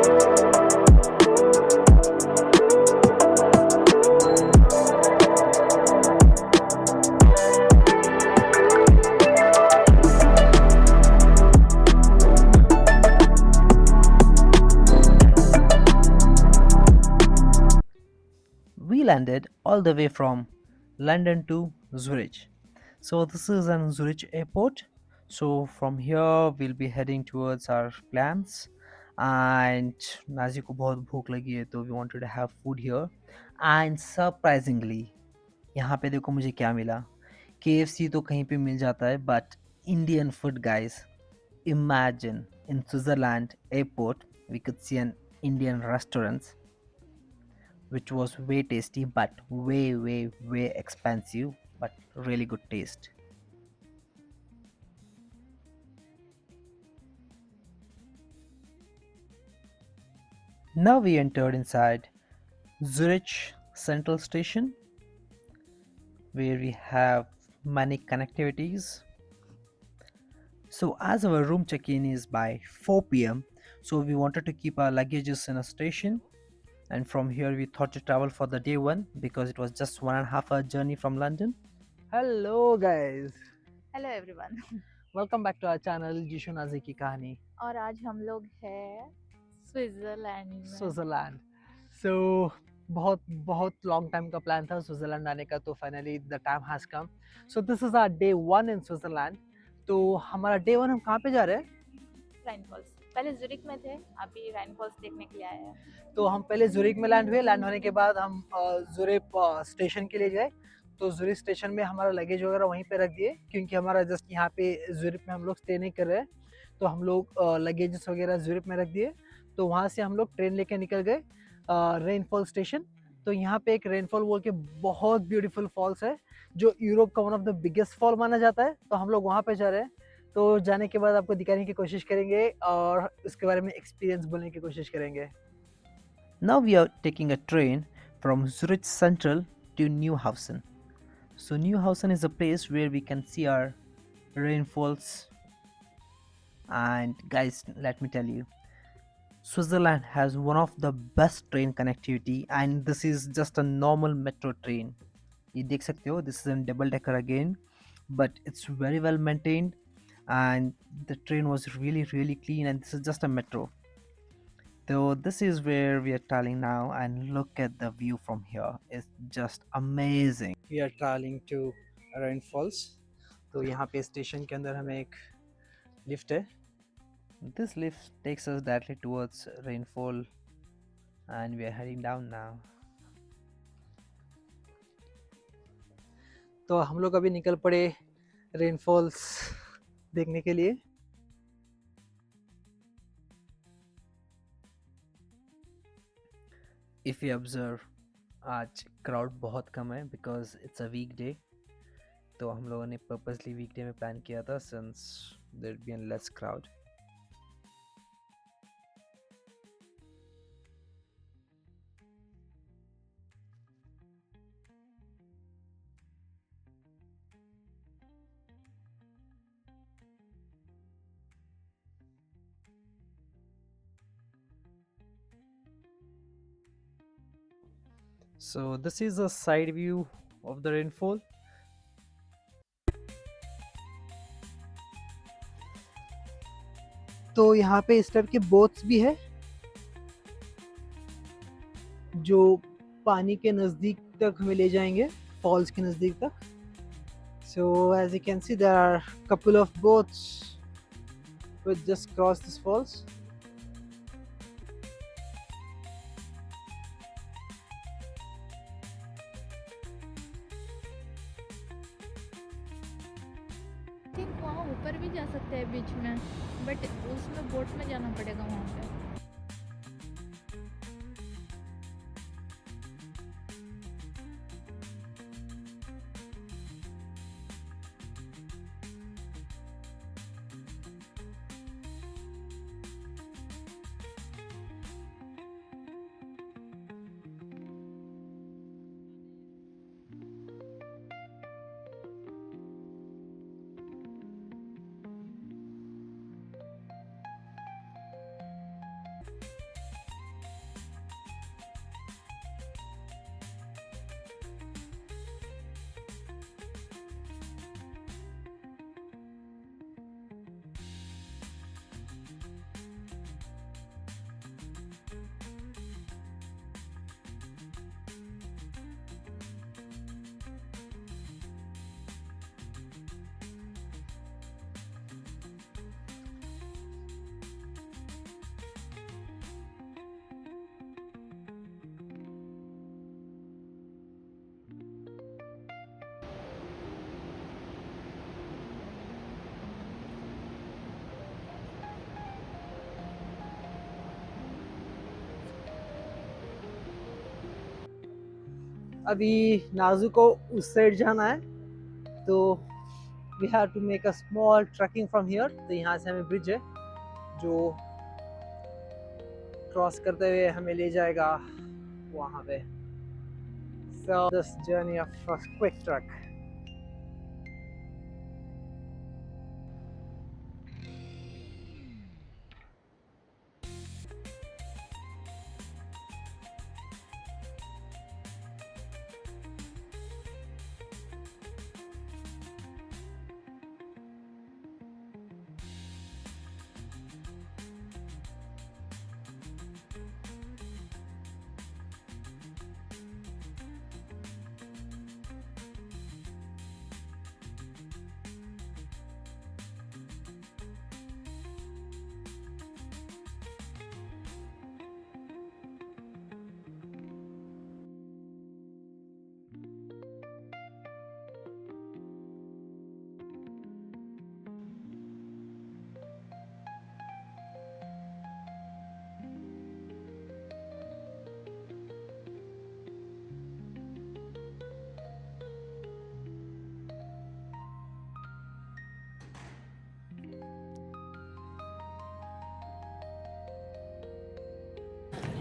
We landed all the way from London to Zurich. So this is an Zurich airport. So from here we'll be heading towards our plans. And Nazi को बहुत भूख लगी है तो we wanted to have food here. And surprisingly यहाँ पे देखो मुझे क्या मिला. KFC तो कहीं पे मिल जाता है but Indian food guys. Imagine in Switzerland airport we could see an Indian restaurant which was way tasty but way expensive but really good taste. Now we entered inside Zurich Central Station where we have many connectivities. So as our room check-in is by 4 p.m. so we wanted to keep our luggages in a station, and from here we thought to travel for the day one because it was just 1.5 hour journey from London. Hello guys, hello everyone. welcome back to our channel Jishu Nazi की कहानी और आज हम लोग हैं Switzerland में। Switzerland. So बहुत बहुत लॉन्ग टाइम का प्लान था स्विट्जरलैंड आने का, तो finally the time has come. So this is our day one in Switzerland. तो हमारा डे वन हम कहाँ पे जा रहे हैं? Rhine Falls. पहले जुरिक में थे, अभी राइन फॉल्स देखने के लिए आए हैं। तो हम पहले जुरिक में लैंड हुए, लैंड होने के बाद हम जुरिक स्टेशन के लिए गए। तो जुरिक स्टेशन में हमारा लगेज वगैरह वहीं पे रख दिए क्योंकि हमारा जस्ट यहाँ पे जुरिक में हम लोग स्टे नहीं कर रहे हैं, तो हम लोग लगेजेस वगैरह जुरिक में रख दिए। तो वहाँ से हम लोग ट्रेन लेके निकल गए रेनफॉल स्टेशन। तो यहाँ पे एक रेनफॉल बोल के बहुत ब्यूटीफुल फॉल्स है जो यूरोप का one of the biggest fall माना जाता है, तो हम लोग वहाँ पे जा रहे हैं। तो जाने के बाद आपको दिखाने की कोशिश करेंगे और उसके बारे में एक्सपीरियंस बोलने की कोशिश करेंगे। Now we are taking a train from Zurich Central to Neuhausen. So Neuhausen is a place where we can see our rainfalls. And guys, let me tell you, Switzerland has one of the best train connectivity, and this is just a normal metro train. You देख सकते हो, this is a double decker again, but it's very well maintained, and the train was really clean, and this is just a metro. So this is where we are traveling now, and look at the view from here. It's just amazing. We are traveling to Rain Falls. तो यहाँ पे station के अंदर हमें एक lift है। This lift takes us directly towards rainfall, and we are heading down now. तो हम लोग अभी निकल पड़े रेनफॉल्स देखने के लिए। If you observe, आज क्राउड बहुत कम है बिकॉज इट्स अ वीकडे। तो हम लोगों ने पर्पसली वीकडे में प्लान किया था since there be an less crowd. So this is a side view of the rainfall. तो यहाँ पे इस टाइप के बोट्स भी है जो पानी के नज़दीक तक हमें ले जाएंगे, फॉल्स के नज़दीक तक। So as you can see, there are couple of boats which just cross this falls. Think वहाँ ऊपर भी जा सकते हैं बीच में, बट उसमें बोट में जाना पड़ेगा वहाँ पे। अभी नाजू को उस साइड जाना है, तो we have to make a small trekking from here. तो यहाँ से हमें ब्रिज है जो क्रॉस करते हुए हमें ले जाएगा वहाँ पे। So this journey of a quick trek.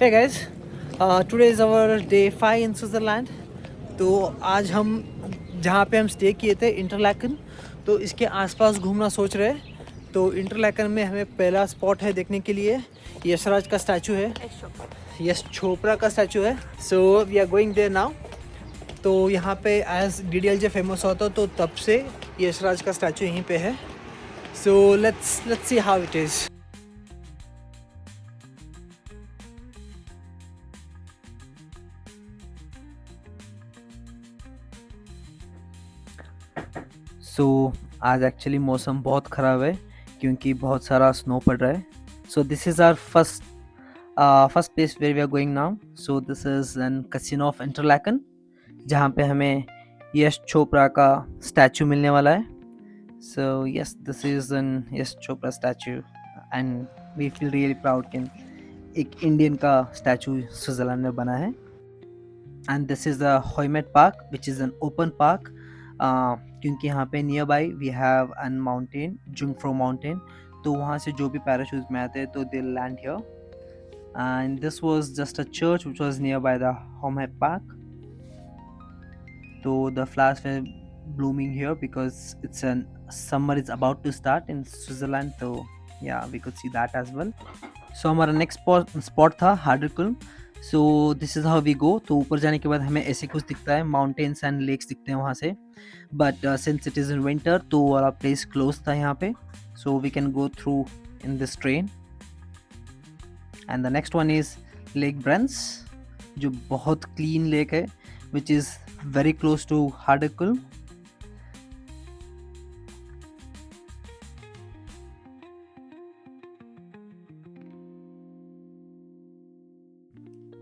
Hey guys, today is our day 5 in Switzerland. तो आज हम जहाँ पे हम स्टे किए थे इंटरलैकन, तो इसके आसपास घूमना सोच रहे हैं। तो इंटरलैकन में हमें पहला स्पॉट है देखने के लिए, यशराज का स्टैचू है, यश चोपड़ा का स्टैचू है। So we are going there now. तो यहाँ पे एज DDLJ फेमस होता तो तब से यशराज का स्टैचू यहीं पे है। So let's see how it is. आज एक्चुअली मौसम बहुत ख़राब है क्योंकि बहुत सारा स्नो पड़ रहा है। So this is our first place where we are going now. So this is an casino of Interlaken, जहाँ पे हमें यश चोपड़ा का स्टैचू मिलने वाला है। So yes, this is an Yash Chopra statue and we feel really proud कि एक इंडियन का स्टैचू स्विट्ज़रलैंड में बना है। And this is the Hohematte park which is an open park, क्योंकि यहाँ पे near by we have an mountain, Jungfrau mountain. तो वहाँ से जो भी पैराशूट में आते हैं तो they land here. And this was just a church which was near by the Hohematte park. तो the flowers were blooming here because it's an summer is about to start in Switzerland, so yeah, we could see that as well. So हमारा next spot था Harder Kulm. So this is how we go. तो ऊपर जाने के बाद हमें ऐसे कुछ दिखता है, माउंटेन्स एंड लेक्स दिखते हैं वहाँ से। But since it is in winter तो वाला प्लेस क्लोज था यहाँ पे, so we can go through in this train. And the next one is lake Brienz, जो बहुत क्लीन लेक है, which is very close to Harder Kulm.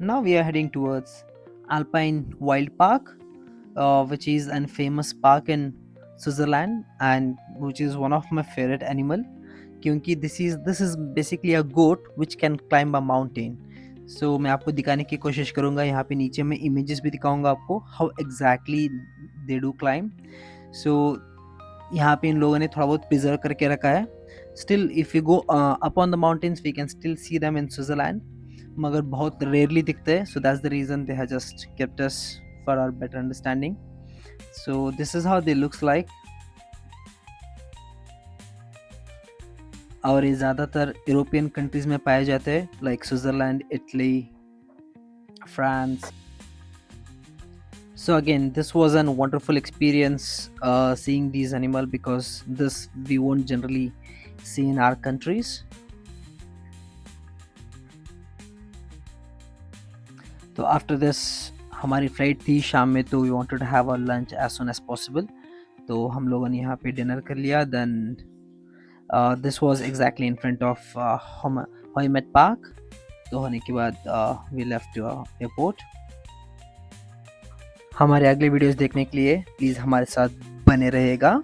Now we are heading towards Alpine Wild Park, which is a famous park in Switzerland and which is one of my favorite animal, क्योंकि this is basically a goat which can climb a mountain. So मैं आपको दिखाने की कोशिश करूँगा, यहाँ पे नीचे मैं images भी दिखाऊँगा आपको how exactly they do climb. So यहाँ पे इन लोगों ने थोड़ा बहुत preserve करके रखा है. Still if you go up on the mountains we can still see them in Switzerland, मगर बहुत रेयरली दिखते हैं। So that's the reason they have just kept us for our better understanding. So this is how they looks like. और ये ज़्यादातर European countries में पाए जाते हैं, like Switzerland, Italy, France. So again, this was a wonderful experience seeing these animals, because this we won't generally see in our countries. तो after this हमारी flight थी शाम में, तो we wanted to have a lunch as soon as possible. तो हम लोगों ने यहाँ पे डिनर कर लिया। Then this was exactly in front of Hohematte park. तो होने के बाद वी लेफ्ट एयरपोर्ट। हमारे अगले वीडियोस देखने के लिए प्लीज़ हमारे साथ बने रहेगा।